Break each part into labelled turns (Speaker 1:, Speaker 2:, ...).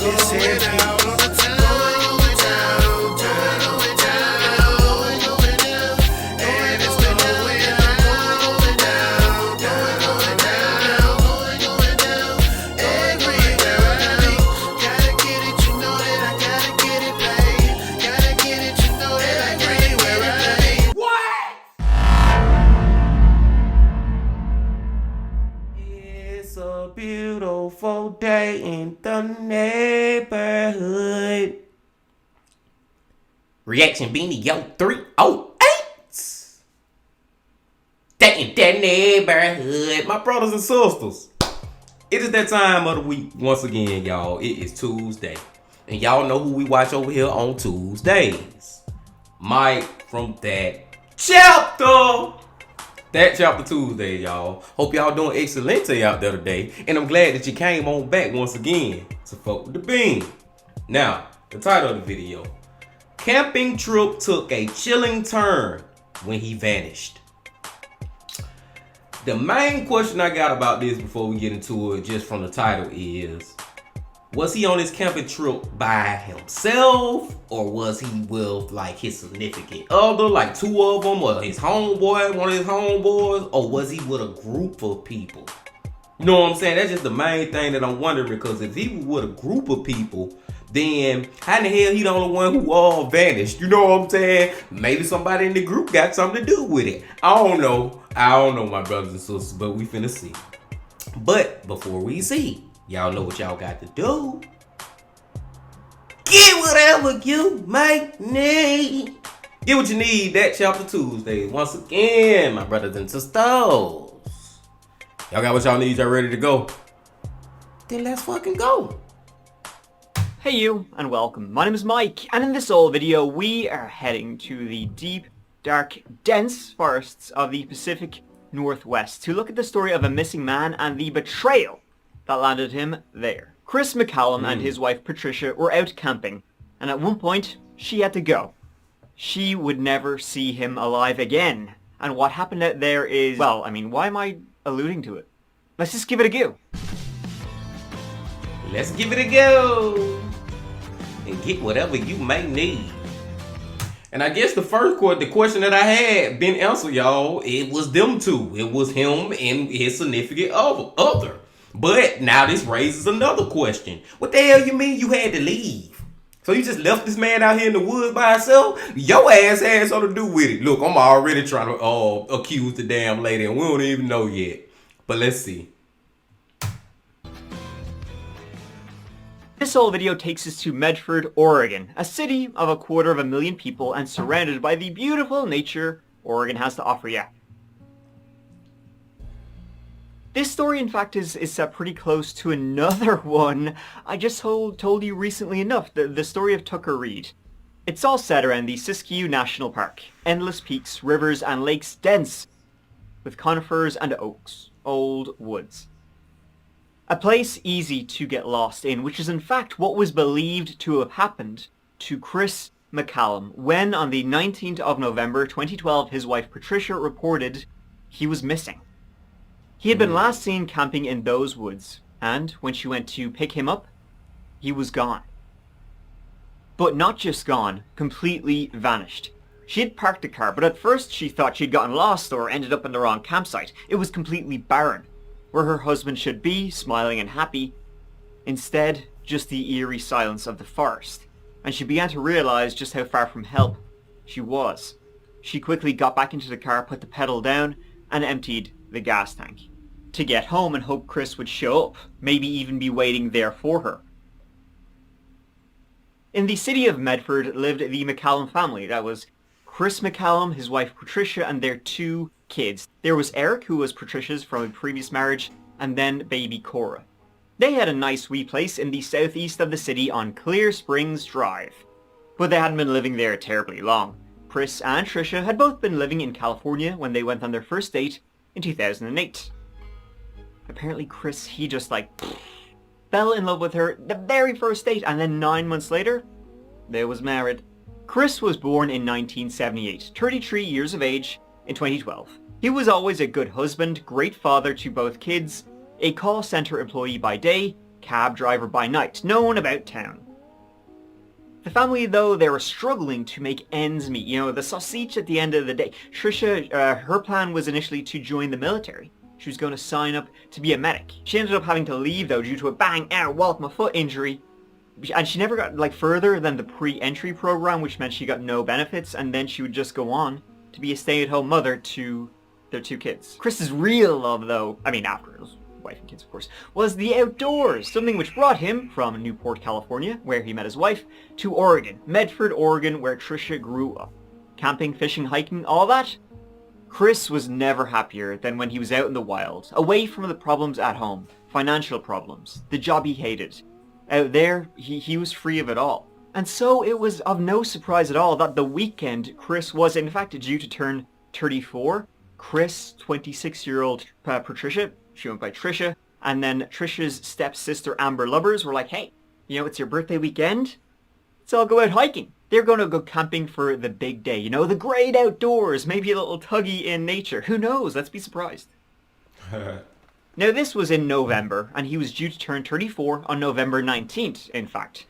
Speaker 1: It's a beautiful day in the neighborhood. Reaction Beanie Yo 308. Day in the neighborhood. My brothers and sisters, it is that time of the week once again, y'all. It is Tuesday. And y'all know who we watch over here on Tuesdays. Mike from That Chapter. That Chapter Tuesday, y'all. Hope y'all doing excelente out there today. And I'm glad that you came on back once again to fuck with the bean. Now, the title of the video. Camping trip took a chilling turn when he vanished. The main question I got about this before we get into it, just from the title, is was he on his camping trip by himself, or was he with like his significant other, like two of them, or his homeboy, one of his homeboys, or was he with a group of people? You know what I'm saying? That's just the main thing that I'm wondering, because if he was with a group of people, then how in the hell he the only one who all vanished? You know what I'm saying? Maybe somebody in the group got something to do with it. I don't know, my brothers and sisters, but we finna see. But before we see, y'all know what y'all got to do. Get whatever you might need. Get what you need. That Chapter Tuesday. Once again, my brothers and sisters. Y'all got what y'all need. Y'all ready to go? Then let's fucking go.
Speaker 2: Hey you, and welcome. My name is Mike, and in this old video, we are heading to the deep, dark, dense forests of the Pacific Northwest to look at the story of a missing man and the betrayal that landed him there. Chris McCallum and his wife Patricia were out camping, and at one point, she had to go. She would never see him alive again. And what happened out there is, well, I mean, why am I alluding to it? Let's just give it a go.
Speaker 1: Let's give it a go. And get whatever you may need. And I guess the question that I had been answered, y'all. It was them two. It was him and his significant other. But now this raises another question. What the hell you mean you had to leave? So you just left this man out here in the woods by himself? Your ass had something to do with it. Look, I'm already trying to accuse the damn lady, and we don't even know yet. But let's see.
Speaker 2: This whole video takes us to Medford, Oregon, a city of 250,000 people and surrounded by the beautiful nature Oregon has to offer you. This story, in fact, is set pretty close to another one I just told you recently enough, the story of Tucker Reed. It's all set around the Siskiyou National Park. Endless peaks, rivers, and lakes dense with conifers and oaks, old woods. A place easy to get lost in, which is in fact what was believed to have happened to Chris McCallum when on the 19th of November 2012 his wife Patricia reported he was missing. He had been last seen camping in those woods, and when she went to pick him up, he was gone. But not just gone, completely vanished. She had parked the car, but at first she thought she'd gotten lost or ended up in the wrong campsite. It was completely barren, where her husband should be, smiling and happy. Instead, just the eerie silence of the forest, and she began to realize just how far from help she was. She quickly got back into the car, put the pedal down, and emptied the gas tank to get home and hope Chris would show up, maybe even be waiting there for her. In the city of Medford lived the McCallum family. That was Chris McCallum, his wife Patricia, and their 2 kids. There was Eric, who was Patricia's from a previous marriage, and then baby Cora. They had a nice wee place in the southeast of the city on Clear Springs Drive, but they hadn't been living there terribly long. Chris and Tricia had both been living in California when they went on their first date in 2008. Apparently Chris, he just fell in love with her the very first date, and then 9 months later, they was married. Chris was born in 1978, 33 years of age in 2012. He was always a good husband, great father to both kids, a call center employee by day, cab driver by night, known about town. The family, though, they were struggling to make ends meet. You know, the sausage at the end of the day. Trisha, her plan was initially to join the military. She was going to sign up to be a medic. She ended up having to leave, though, due to a bang, ow, wallop, my foot injury. And she never got, further than the pre-entry program, which meant she got no benefits, and then she would just go on to be a stay-at-home mother to their 2 kids. Chris's real love, though, after his wife and kids, of course, was the outdoors, something which brought him from Newport, California, where he met his wife, to Oregon, Medford, Oregon, where Trisha grew up. Camping, fishing, hiking, all that. Chris was never happier than when he was out in the wild, away from the problems at home, financial problems, the job he hated. Out there, he was free of it all. And so it was of no surprise at all that the weekend Chris was in fact due to turn 34. Chris, 26-year-old Patricia, she went by Trisha, and then Trisha's stepsister Amber Lubbers were like, hey, you know, it's your birthday weekend, let's all go out hiking. They're going to go camping for the big day, you know, the great outdoors, maybe a little tuggy in nature. Who knows? Let's be surprised. Now, this was in November, and he was due to turn 34 on November 19th, in fact.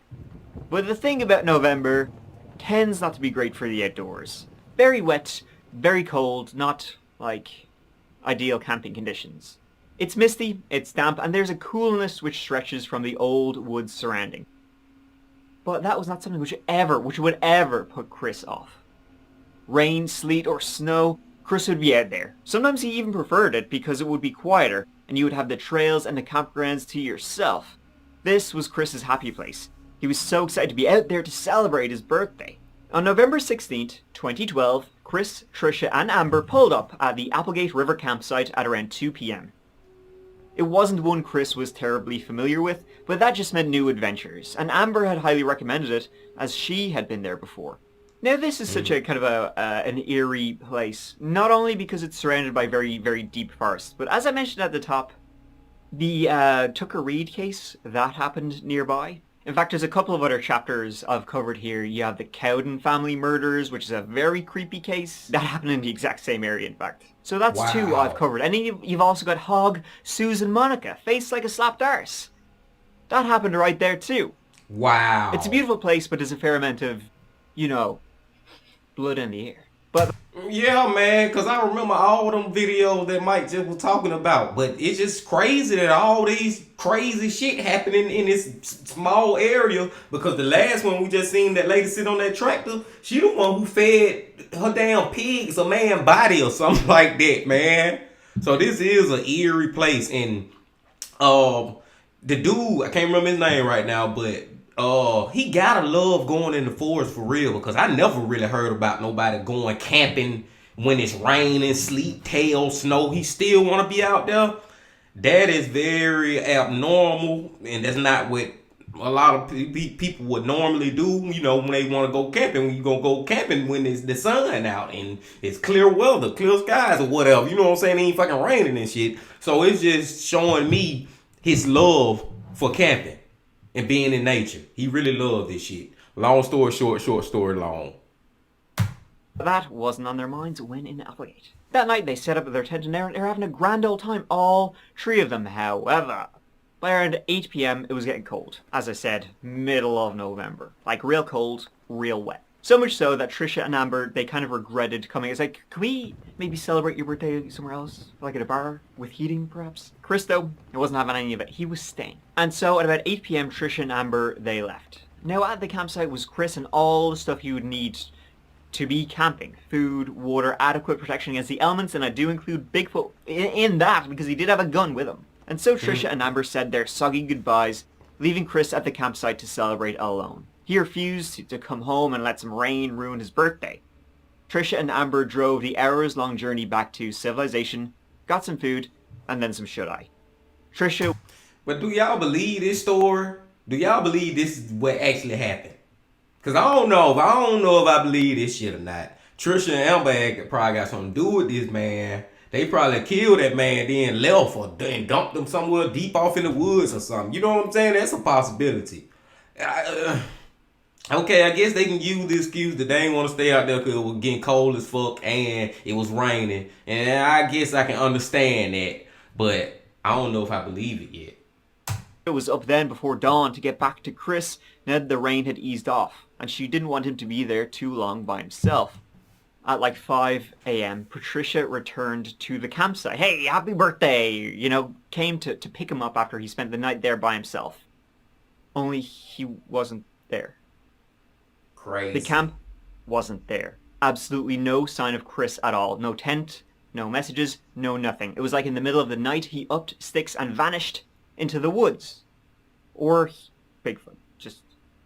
Speaker 2: But the thing about November tends not to be great for the outdoors. Very wet, very cold, not, ideal camping conditions. It's misty, it's damp, and there's a coolness which stretches from the old woods surrounding. But that was not something which would ever put Chris off. Rain, sleet, or snow, Chris would be out there. Sometimes he even preferred it because it would be quieter, and you would have the trails and the campgrounds to yourself. This was Chris's happy place. He was so excited to be out there to celebrate his birthday. On November 16th, 2012, Chris, Trisha, and Amber pulled up at the Applegate River campsite at around 2 p.m. It wasn't one Chris was terribly familiar with, but that just meant new adventures, and Amber had highly recommended it, as she had been there before. Now this is such a kind of an eerie place, not only because it's surrounded by very, very deep forests, but as I mentioned at the top, the Tucker Reed case, that happened nearby. In fact, there's a couple of other chapters I've covered here. You have the Cowden family murders, which is a very creepy case. That happened in the exact same area, in fact. So that's
Speaker 1: Wow.
Speaker 2: 2 I've covered. And then you've also got Hogg, Susan Monica, face like a slapped arse. That happened right there too.
Speaker 1: Wow.
Speaker 2: It's a beautiful place, but there's a fair amount of, blood in the air. But
Speaker 1: Yeah, man, because I remember all them videos that Mike just was talking about. But it's just crazy that all these crazy shit happening in this small area. Because the last one we just seen, that lady sit on that tractor, she the one who fed her damn pigs a man body or something like that, man. So this is an eerie place. And the dude, I can't remember his name right now, but he gotta love going in the forest for real, because I never really heard about nobody going camping when it's raining, sleet, hail, snow. He still want to be out there. That is very abnormal, and that's not what a lot of people would normally do, when they want to go camping. When you gonna go camping when it's the sun out and it's clear weather, clear skies or whatever. You know what I'm saying? It ain't fucking raining and shit. So it's just showing me his love for camping and being in nature. He really loved this shit. Long story short, short story long.
Speaker 2: that wasn't on their minds when in Applegate. That night they set up their tent and they're having a grand old time, all 3 of them. However, by around 8 p.m. it was getting cold. As I said, middle of November. Real cold, real wet. So much so that Trisha and Amber, they kind of regretted coming. It's like, can we maybe celebrate your birthday somewhere else? At a bar with heating, perhaps? Chris, though, he wasn't having any of it. He was staying. And so at about 8 p.m, Trisha and Amber, they left. Now at the campsite was Chris and all the stuff you would need to be camping. Food, water, adequate protection against the elements, and I do include Bigfoot in that because he did have a gun with him. And so Trisha and Amber said their soggy goodbyes, leaving Chris at the campsite to celebrate alone. He refused to come home and let some rain ruin his birthday. Trisha and Amber drove the hours-long journey back to civilization, got some food, and then some shut-eye. Trisha...
Speaker 1: But do y'all believe this story? Do y'all believe this is what actually happened? Because I don't know if I believe this shit or not. Trisha and Amber probably got something to do with this, man. They probably killed that man, then left or then dumped him somewhere deep off in the woods or something. You know what I'm saying? That's a possibility. Okay, I guess they can use the excuse that they ain't want to stay out there because it was getting cold as fuck and it was raining. And I guess I can understand that. But I don't know if I believe it yet.
Speaker 2: It was up then before dawn to get back to Chris now that the rain had eased off, and she didn't want him to be there too long by himself. At like 5 a.m., Patricia returned to the campsite. Hey, happy birthday! Came to pick him up after he spent the night there by himself. Only he wasn't there.
Speaker 1: Crazy.
Speaker 2: The camp wasn't there. Absolutely no sign of Chris at all. No tent, no messages, no nothing. It was like in the middle of the night he upped sticks and vanished into the woods. Or Bigfoot.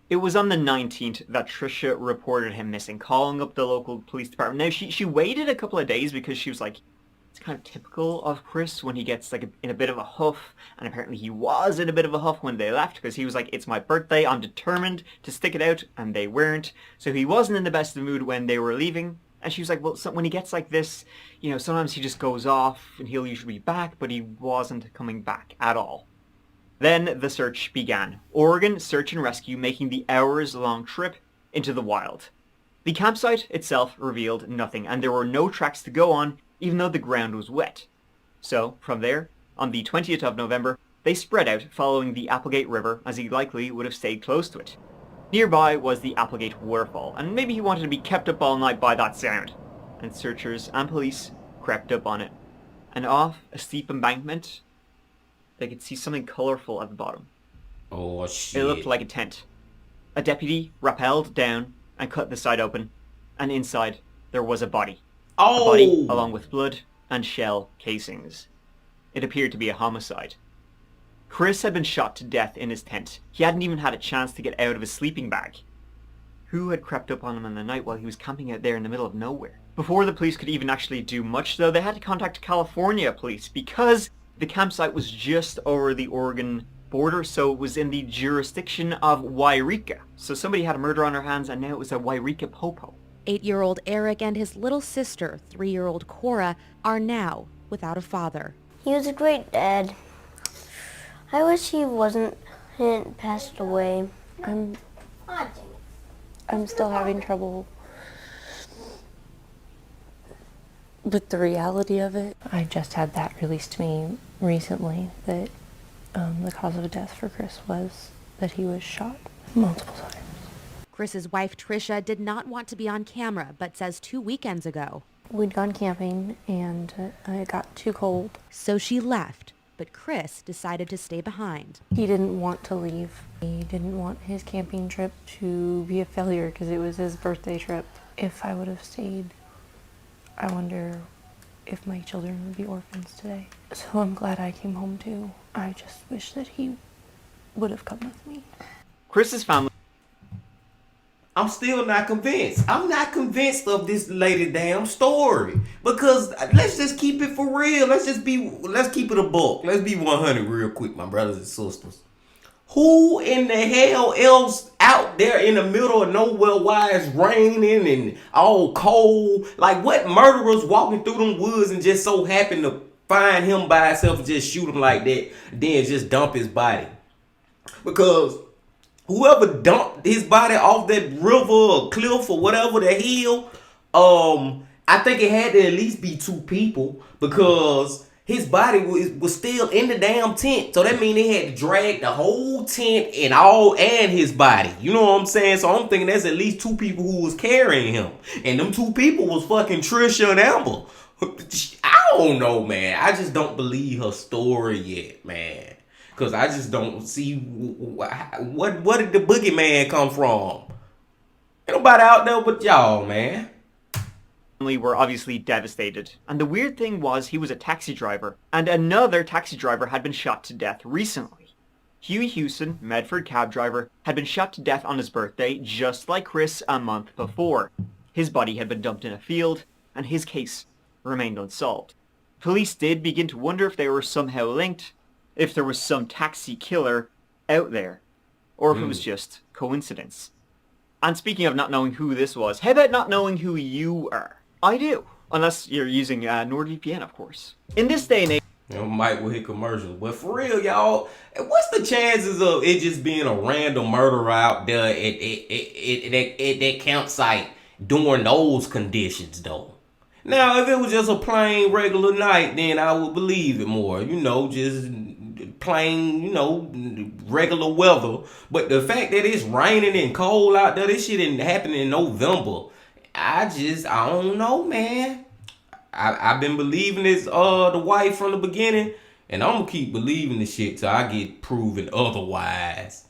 Speaker 2: It was on the 19th that Trisha reported him missing, calling up the local police department. Now, she waited a couple of days because she was like, it's kind of typical of Chris when he gets like in a bit of a huff, and apparently he was in a bit of a huff when they left because he was like, it's my birthday, I'm determined to stick it out, and they weren't. So he wasn't in the best of mood when they were leaving. And she was like, well, when he gets like this, sometimes he just goes off and he'll usually be back, but he wasn't coming back at all. Then the search began. Oregon Search and Rescue making the hours-long trip into the wild. The campsite itself revealed nothing, and there were no tracks to go on, even though the ground was wet. So, from there, on the 20th of November, they spread out following the Applegate River, as he likely would have stayed close to it. Nearby was the Applegate Waterfall, and maybe he wanted to be kept up all night by that sound. And searchers and police crept up on it. And off a steep embankment, they could see something colorful at the bottom.
Speaker 1: Oh, shit.
Speaker 2: It looked like a tent. A deputy rappelled down and cut the side open, and inside there was a body.
Speaker 1: Oh!
Speaker 2: A body along with blood and shell casings. It appeared to be a homicide. Chris had been shot to death in his tent. He hadn't even had a chance to get out of his sleeping bag. Who had crept up on him in the night while he was camping out there in the middle of nowhere? Before the police could even actually do much, though, they had to contact California police because the campsite was just over the Oregon border, so it was in the jurisdiction of Wairika. So somebody had a murder on their hands, and now it was a Wairika Popo.
Speaker 3: 8-year-old Eric and his little sister, 3-year-old Cora, are now without a father.
Speaker 4: He was a great dad. I wish he hadn't passed away. I'm still having trouble with the reality of it. I just had that released to me recently that the cause of death for Chris was that he was shot multiple times.
Speaker 3: Chris's wife Trisha did not want to be on camera, but says 2 weekends ago.
Speaker 4: We'd gone camping and it got too cold.
Speaker 3: So she left, but Chris decided to stay behind.
Speaker 4: He didn't want to leave. He didn't want his camping trip to be a failure because it was his birthday trip. If I would have stayed, I wonder if my children would be orphans today. So I'm glad I came home too. I just wish that he would have come with me.
Speaker 2: Chris's family...
Speaker 1: I'm still not convinced. I'm not convinced of this lady damn story. Because let's just keep it for real. Let's keep it a buck. Let's be 100 real quick, my brothers and sisters. Who in the hell else out there in the middle of nowhere while it's raining and all cold? Like, what murderers walking through them woods and just so happen to find him by himself and just shoot him like that, then just dump his body? Because whoever dumped his body off that river or cliff or whatever the hill, I think it had to at least be 2 people, because his body was still in the damn tent. So that means they had to drag the whole tent and his body. You know what I'm saying? So I'm thinking there's at least 2 people who was carrying him. And them 2 people was fucking Trisha and Amber. I don't know, man. I just don't believe her story yet, man. Because I just don't see what did the boogeyman come from? Ain't nobody out there but y'all, man.
Speaker 2: Were obviously devastated. And the weird thing was he was a taxi driver, and another taxi driver had been shot to death recently. Huey Hewson, Medford cab driver, had been shot to death on his birthday, just like Chris a month before. His body had been dumped in a field, and his case remained unsolved. Police did begin to wonder if they were somehow linked, if there was some taxi killer out there, or if it was just coincidence. And speaking of not knowing who this was, how about not knowing who you are? I do. Unless you're using NordVPN, of course. In this day and age...
Speaker 1: Mike will hit commercials. But for real, y'all, what's the chances of it just being a random murderer out there at that campsite during those conditions, though? Now, if it was just a plain regular night, then I would believe it more. You know, just plain, regular weather. But the fact that it's raining and cold out there, this shit didn't happen in November. I don't know, man. I've been believing this the wife from the beginning, and I'm gonna keep believing this shit till I get proven otherwise.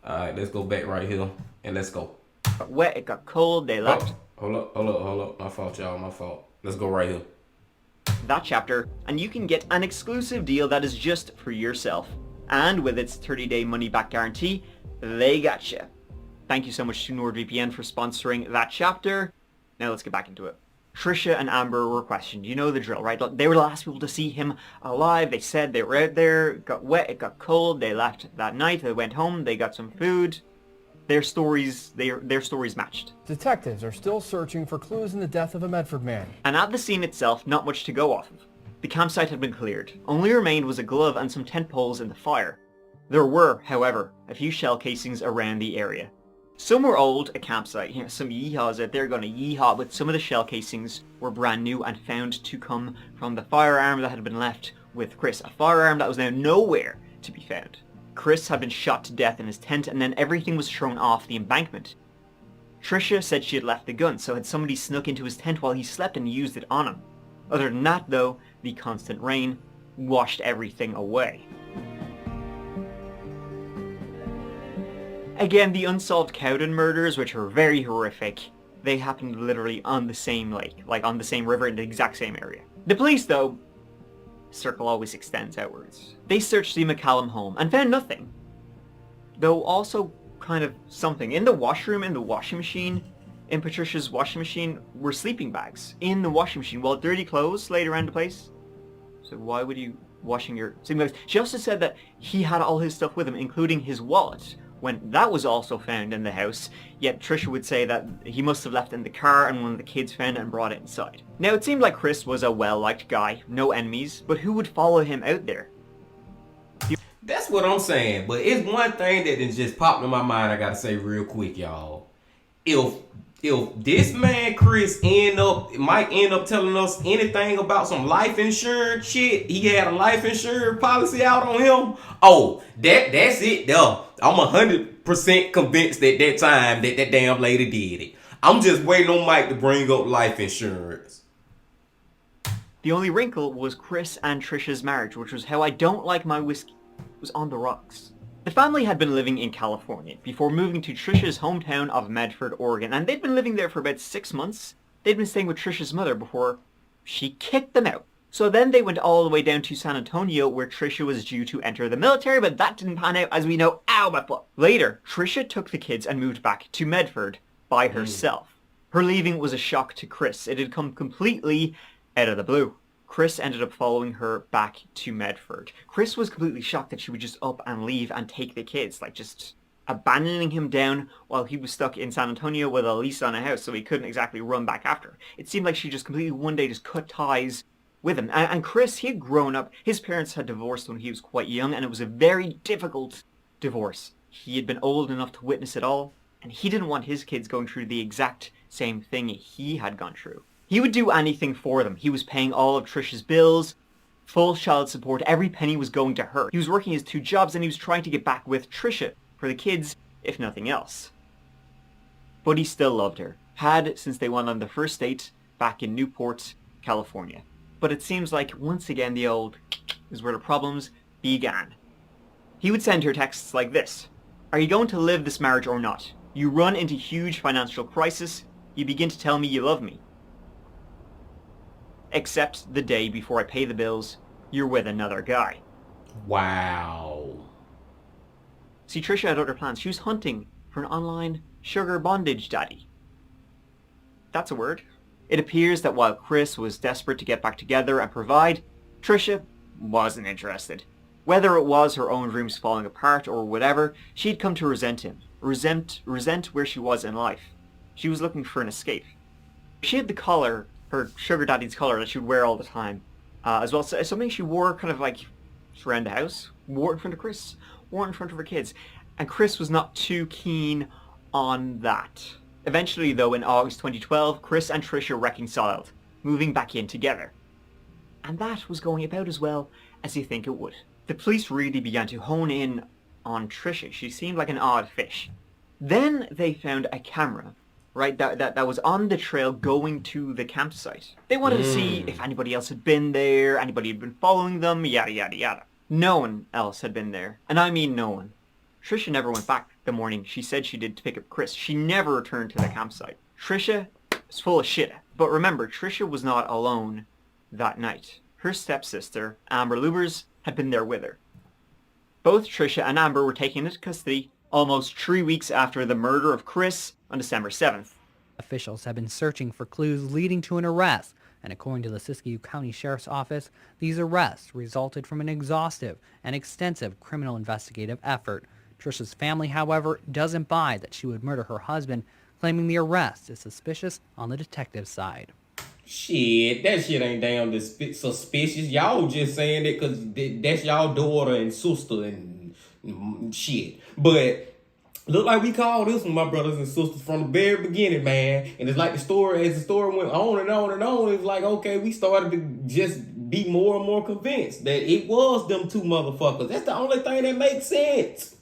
Speaker 1: Alright, let's go back right here and let's go.
Speaker 2: It got wet, it got cold, they left.
Speaker 1: Hold up. My fault, y'all, my fault. Let's go right here.
Speaker 2: That chapter, and you can get an exclusive deal that is just for yourself. And with its 30-day money-back guarantee, they gotcha. Thank you so much to NordVPN for sponsoring that chapter. Now let's get back into it. Trisha and Amber were questioned. You know the drill, right? They were the last people to see him alive. They said they were out there, it got wet, it got cold, they left that night, they went home, they got some food. Their stories matched.
Speaker 5: Detectives are still searching for clues in the death of a Medford man.
Speaker 2: And at the scene itself, not much to go off of. The campsite had been cleared. Only remained was a glove and some tent poles in the fire. There were, however, a few shell casings around the area. Some were old, a campsite, some yeehaws out there gonna yeehaw, but some of the shell casings were brand new and found to come from the firearm that had been left with Chris. A firearm that was now nowhere to be found. Chris had been shot to death in his tent and then everything was thrown off the embankment. Trisha said she had left the gun, so had somebody snuck into his tent while he slept and used it on him. Other than that though, the constant rain washed everything away. Again, the unsolved Cowden murders, which are very horrific, they happened literally on the same lake, like on the same river in the exact same area. The police though, circle always extends outwards. They searched the McCallum home and found nothing. Though also kind of something. In the washroom, in the washing machine, in Patricia's washing machine, were sleeping bags in the washing machine while dirty clothes laid around the place. So why would you washing your sleeping bags? She also said that he had all his stuff with him, including his wallet, when that was also found in the house, yet Trisha would say that he must have left it in the car and one of the kids found it and brought it inside. Now it seemed like Chris was a well-liked guy, no enemies, but who would follow him out there?
Speaker 1: That's what I'm saying, but it's one thing that just popped in my mind I gotta say real quick, y'all. If this man Chris might end up telling us anything about some life insurance shit, he had a life insurance policy out on him, oh, that's it though. I'm 100% convinced at that time that damn lady did it. I'm just waiting on Mike to bring up life insurance.
Speaker 2: The only wrinkle was Chris and Trisha's marriage, which was how I don't like my whiskey, was on the rocks. The family had been living in California before moving to Trisha's hometown of Medford, Oregon, and they'd been living there for about 6 months. They'd been staying with Trisha's mother before she kicked them out. So then they went all the way down to San Antonio where Trisha was due to enter the military, but that didn't pan out as we know. Ow, my foot. Later, Trisha took the kids and moved back to Medford by herself. Her leaving was a shock to Chris. It had come completely out of the blue. Chris ended up following her back to Medford. Chris was completely shocked that she would just up and leave and take the kids, like just abandoning him down while he was stuck in San Antonio with a lease on a house, so he couldn't exactly run back after. It seemed like she just completely one day just cut ties with him. And Chris, he had grown up. His parents had divorced when he was quite young, and it was a very difficult divorce. He had been old enough to witness it all, and he didn't want his kids going through the exact same thing he had gone through. He would do anything for them. He was paying all of Trisha's bills, full child support. Every penny was going to her. He was working his 2 jobs, and he was trying to get back with Trisha for the kids, if nothing else. But he still loved her. Had since they went on their first date back in Newport, California. But it seems like once again the old is where the problems began. He would send her texts like this. Are you going to live this marriage or not? You run into huge financial crisis. You begin to tell me you love me. Except the day before I pay the bills, you're with another guy.
Speaker 1: Wow.
Speaker 2: See, Trisha had other plans. She was hunting for an online sugar bondage daddy. That's a word. It appears that while Chris was desperate to get back together and provide, Trisha wasn't interested. Whether it was her own dreams falling apart or whatever, she'd come to resent him. Resent where she was in life. She was looking for an escape. She had the collar, her sugar daddy's collar that she would wear all the time, as well. So something she wore kind of like around the house, wore in front of Chris, wore in front of her kids. And Chris was not too keen on that. Eventually, though, in August 2012, Chris and Trisha reconciled, moving back in together. and that was going about as well as you think it would. The police really began to hone in on Trisha. She seemed like an odd fish. Then they found a camera, right, that was on the trail going to the campsite. They wanted to see if anybody else had been there, anybody had been following them, yada yada yada. No one else had been there, and I mean no one. Trisha never went back the morning she said she did to pick up Chris. She never returned to the campsite. Trisha was full of shit. But remember, Trisha was not alone that night. Her stepsister, Amber Lubers, had been there with her. Both Trisha and Amber were taken into custody almost 3 weeks after the murder of Chris on December 7th.
Speaker 6: Officials have been searching for clues leading to an arrest, and according to the Siskiyou County Sheriff's Office, these arrests resulted from an exhaustive and extensive criminal investigative effort. Trisha's family, however, doesn't buy that she would murder her husband, claiming the arrest is suspicious on the detective's side.
Speaker 1: Shit, that shit ain't damn suspicious. Y'all just saying it because that's y'all daughter and sister and shit. But look like we called this one, my brothers and sisters, from the very beginning, man. And it's like as the story went on and on and on, it's like, okay, we started to just be more and more convinced that it was them two motherfuckers. That's the only thing that makes sense.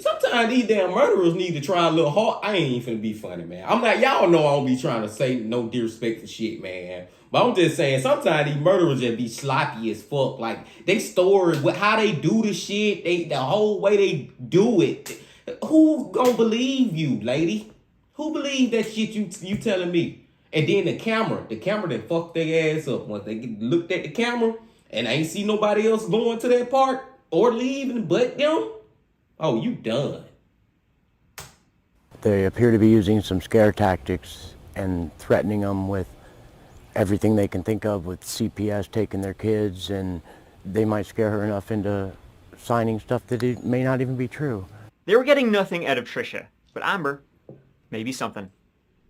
Speaker 1: Sometimes these damn murderers need to try a little hard. I ain't even finna be funny, man. I'm not, y'all know I don't be trying to say no disrespectful shit, man. But I'm just saying, sometimes these murderers just be sloppy as fuck. Like, they story, how they do the shit, the whole way they do it. Who gonna believe you, lady? Who believe that shit you telling me? And then the camera that fucked their ass up. Once they looked at the camera and I ain't see nobody else going to that park or leaving but them, oh, you done.
Speaker 7: They appear to be using some scare tactics and threatening them with everything they can think of, with CPS taking their kids, and they might scare her enough into signing stuff that it may not even be true.
Speaker 2: They were getting nothing out of Trisha, but Amber, maybe something.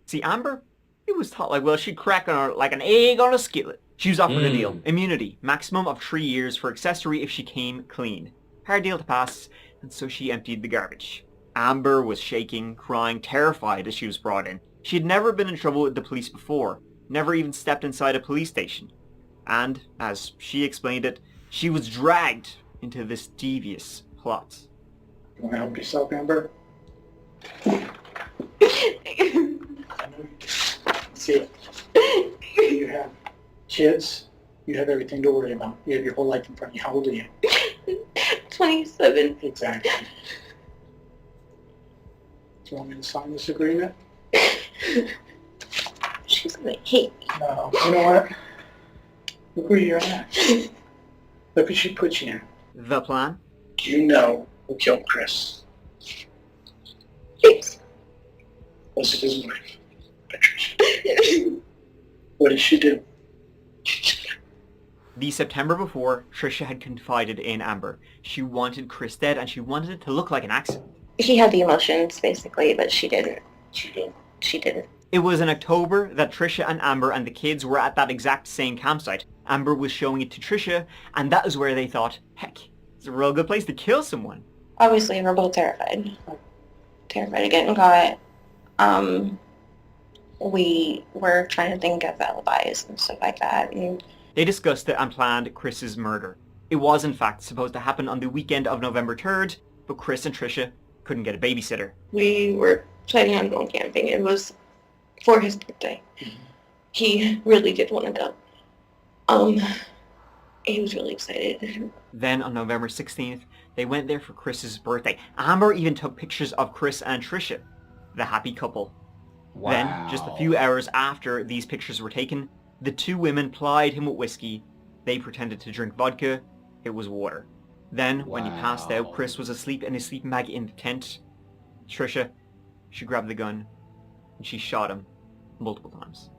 Speaker 2: See, Amber, it was thought like, well, she'd crack on her like an egg on a skillet. She was offered a deal. Immunity, maximum of 3 years for accessory if she came clean. Hard deal to pass, and so she emptied the garbage. Amber was shaking, crying, terrified as she was brought in. She had never been in trouble with the police before, never even stepped inside a police station. And, as she explained it, she was dragged into this devious plot.
Speaker 8: You want to help yourself, Amber? See, you have kids, you have everything to worry about. You have your whole life in front of you. How old are you?
Speaker 9: 27.
Speaker 8: Exactly. Do you want me to sign this agreement?
Speaker 9: She's gonna hate me.
Speaker 8: No. You know what? Look where you're at. Look what she put you in.
Speaker 2: The plan?
Speaker 8: You know who killed Chris.
Speaker 9: Yes.
Speaker 8: Was it his wife, Patricia? What did she do?
Speaker 2: The September before, Trisha had confided in Amber. She wanted Chris dead, and she wanted it to look like an accident.
Speaker 9: He had the emotions, basically, but she didn't.
Speaker 8: She did.
Speaker 9: She didn't.
Speaker 2: It was in October that Trisha and Amber and the kids were at that exact same campsite. Amber was showing it to Trisha, and that is where they thought, heck, it's a real good place to kill someone.
Speaker 9: Obviously, we're both terrified. Terrified of getting caught. We were trying to think of alibis and stuff like that. And
Speaker 2: They discussed it and planned Chris's murder. It was, in fact, supposed to happen on the weekend of November 3rd, but Chris and Trisha couldn't get a babysitter.
Speaker 9: we were planning on going camping. It was for his birthday. He really did want to go. He was really excited.
Speaker 2: Then, on November 16th, they went there for Chris's birthday. Amber even took pictures of Chris and Trisha, the happy couple.
Speaker 1: Wow.
Speaker 2: Then, just a few hours after these pictures were taken, the two women plied him with whiskey. They pretended to drink vodka. It was water. Then, when he passed out, Chris was asleep in his sleeping bag in the tent. Trisha, she grabbed the gun, and she shot him multiple times.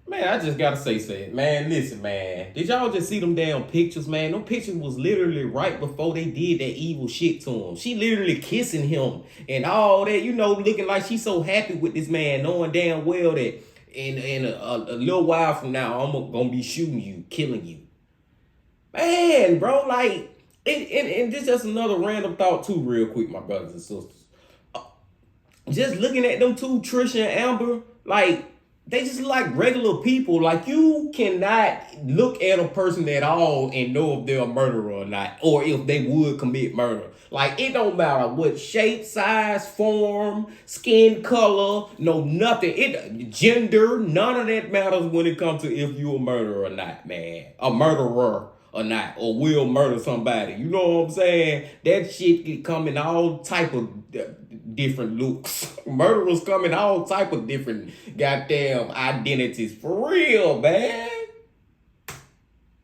Speaker 1: Man, I just gotta say, man, listen, man. Did y'all just see them damn pictures, man? Them pictures was literally right before they did that evil shit to him. She literally kissing him and all that, you know, looking like she's so happy with this man, knowing damn well that in a little while from now, I'm gonna be shooting you, killing you. Man, bro, like, and this is just another random thought too, real quick, my brothers and sisters. Just looking at them two, Trisha and Amber, like, they just like regular people. Like, you cannot look at a person at all and know if they're a murderer or not, or if they would commit murder. Like, it don't matter what shape, size, form, skin color, no nothing. Gender, none of that matters when it comes to if you a murderer or not, man. A murderer or not, or will murder somebody. You know what I'm saying? That shit can come in all type of different looks. Murderers come in all type of different goddamn identities. For real, man.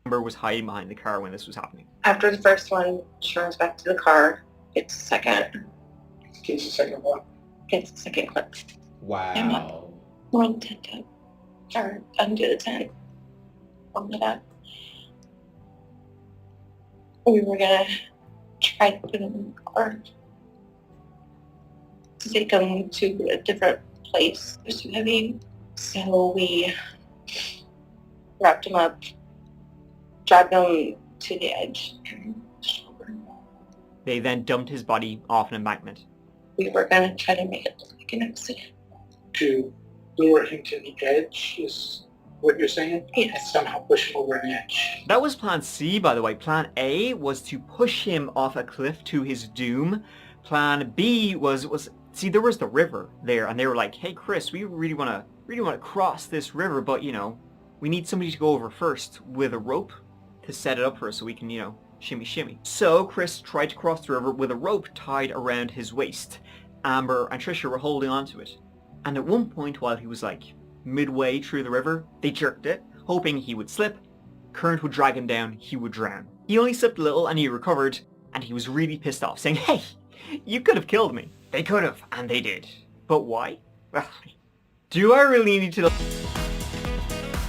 Speaker 2: Amber was hiding behind the car when this was happening.
Speaker 9: After the first one, she runs back to the car, gets the second,
Speaker 8: Gets the second one.
Speaker 9: gets the second clip.
Speaker 1: Wow.
Speaker 9: We're on the 10 clip. Or undo the 10. On the back. We were gonna try to put him in the car. To take him to a different place. It was too heavy. So we wrapped him up, dragged him to the edge.
Speaker 2: They then dumped his body off an embankment.
Speaker 9: We were gonna try to make it look like an accident.
Speaker 8: To lure him to the edge is what you're saying?
Speaker 9: Yes.
Speaker 8: And somehow push him over an edge.
Speaker 2: That was plan C, by the way. Plan A was to push him off a cliff to his doom. Plan B was see, there was the river there, and they were like, hey Chris, we really wanna cross this river, but you know, we need somebody to go over first with a rope to set it up for us so we can, you know, shimmy. So Chris tried to cross the river with a rope tied around his waist. Amber and Trisha were holding onto it. And at one point, while he was like midway through the river, they jerked it, hoping he would slip. Current would drag him down, he would drown. He only slipped a little and he recovered, and he was really pissed off, saying, hey, you could have killed me. They could have, and they did. But why? Well, do I really need to...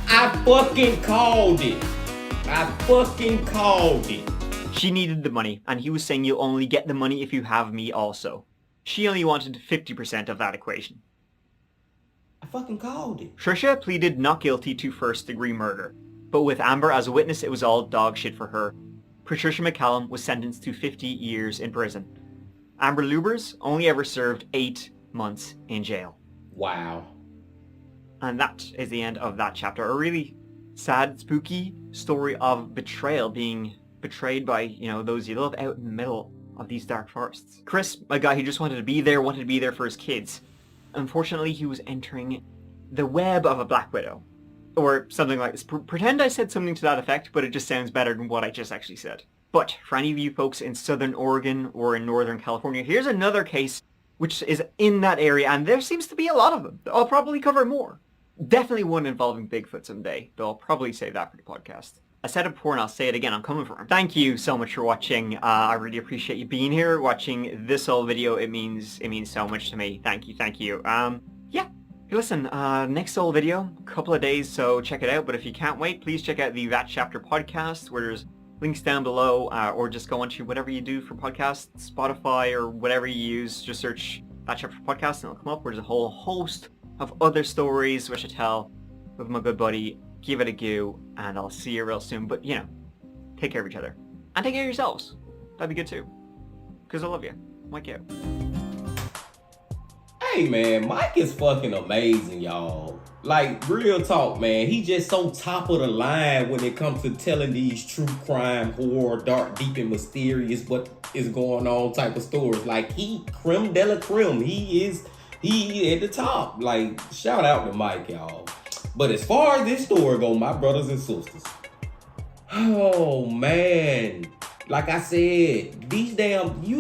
Speaker 1: I fucking called it.
Speaker 2: She needed the money, and he was saying you'll only get the money if you have me also. She only wanted 50% of that equation.
Speaker 1: I fucking called it.
Speaker 2: Trisha pleaded not guilty to first-degree murder, but with Amber as a witness, it was all dog shit for her. Patricia McCallum was sentenced to 50 years in prison. Amber Lubers only ever served 8 months in jail.
Speaker 1: Wow.
Speaker 2: And that is the end of that chapter. A really sad, spooky story of betrayal, being betrayed by, you know, those you love out in the middle of these dark forests. Chris, a guy who just wanted to be there for his kids. Unfortunately, he was entering the web of a Black Widow. Or something like this. Pretend I said something to that effect, but it just sounds better than what I just actually said. But for any of you folks in Southern Oregon or in Northern California, here's another case which is in that area, and there seems to be a lot of them. I'll probably cover more. Definitely one involving Bigfoot someday, though I'll probably save that for the podcast. I said it before and I'll say it again, I'm coming for him. Thank you so much for watching. I really appreciate you being here, watching this whole video. It means so much to me. Thank you. Yeah. Hey, listen, next whole video, a couple of days, so check it out. But if you can't wait, please check out the That Chapter podcast, where there's links down below, or just go onto whatever you do for podcasts, Spotify or whatever you use. Just search That Chapter podcast and it'll come up, where there's a whole host of other stories which I tell with my good buddy. Give it a go, and I'll see you real soon. But, you know, take care of each other. And take care of yourselves. That'd be good too. Because I love you. Mike out.
Speaker 1: Hey man, Mike is fucking amazing, y'all. Like, real talk, man. He just so top of the line when it comes to telling these true crime, horror, dark, deep, and mysterious what is going on type of stories. Like, he creme de la creme. He at the top. Like, shout out to Mike, y'all. But as far as this story go, my brothers and sisters, oh man, like I said, these damn, we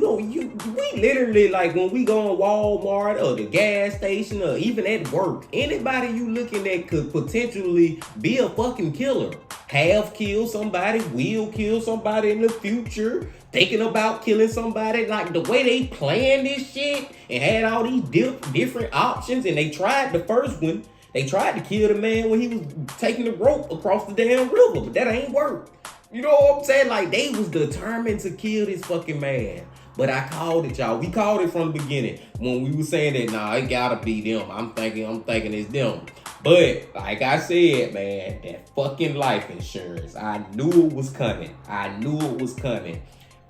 Speaker 1: literally, like, when we go in Walmart or the gas station or even at work, anybody you looking at could potentially be a fucking killer. Have killed somebody, will kill somebody in the future, thinking about killing somebody. Like, the way they planned this shit and had all these different options, and they tried the first one. They tried to kill the man when he was taking the rope across the damn river, but that ain't work. You know what I'm saying? Like, they was determined to kill this fucking man. But I called it, y'all. We called it from the beginning when we were saying that, nah, it gotta be them. I'm thinking it's them. But like I said, man, that fucking life insurance, I knew it was coming.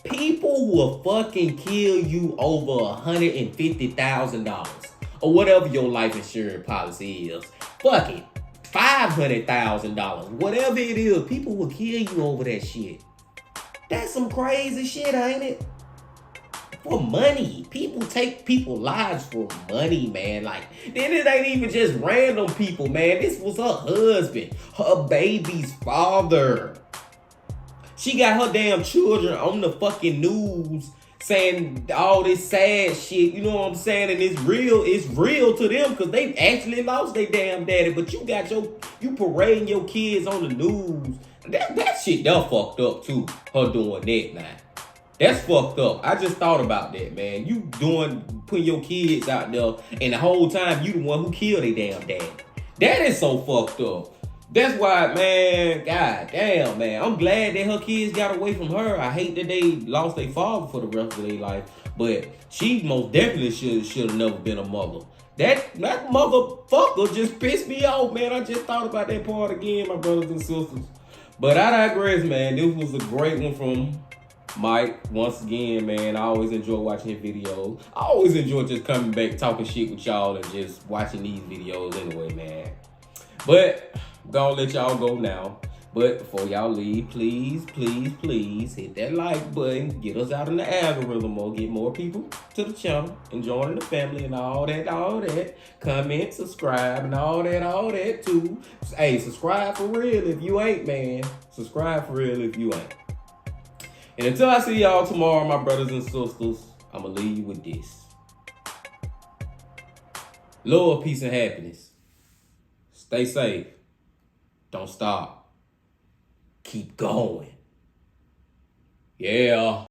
Speaker 1: People will fucking kill you over $150,000. or whatever your life insurance policy is. Fuck it. $500,000. Whatever it is, people will kill you over that shit. That's some crazy shit, ain't it? For money. People take people's lives for money, man. Like, then it ain't even just random people, man. This was her husband, her baby's father. She got her damn children on the fucking news saying all this sad shit, you know what I'm saying? And it's real to them because they actually lost their damn daddy. But you got you parading your kids on the news. That shit, they're fucked up too. Her doing that now. That's fucked up. I just thought about that, man. You putting your kids out there, and the whole time you the one who killed their damn daddy. That is so fucked up. That's why, man, god damn, man. I'm glad that her kids got away from her. I hate that they lost their father for the rest of their life. But she most definitely should have never been a mother. That motherfucker just pissed me off, man. I just thought about that part again, my brothers and sisters. But I digress, man. This was a great one from Mike. Once again, man, I always enjoy watching his videos. I always enjoy just coming back, talking shit with y'all and just watching these videos anyway, man. But gonna let y'all go now. But before y'all leave, please hit that like button. Get us out in the algorithm or get more people to the channel and join the family and all that. Comment, subscribe, and all that too. Hey, subscribe for real if you ain't, man. Subscribe for real if you ain't. And until I see y'all tomorrow, my brothers and sisters, I'm gonna leave you with this. Love, peace, and happiness. Stay safe. Don't stop. Keep going. Yeah.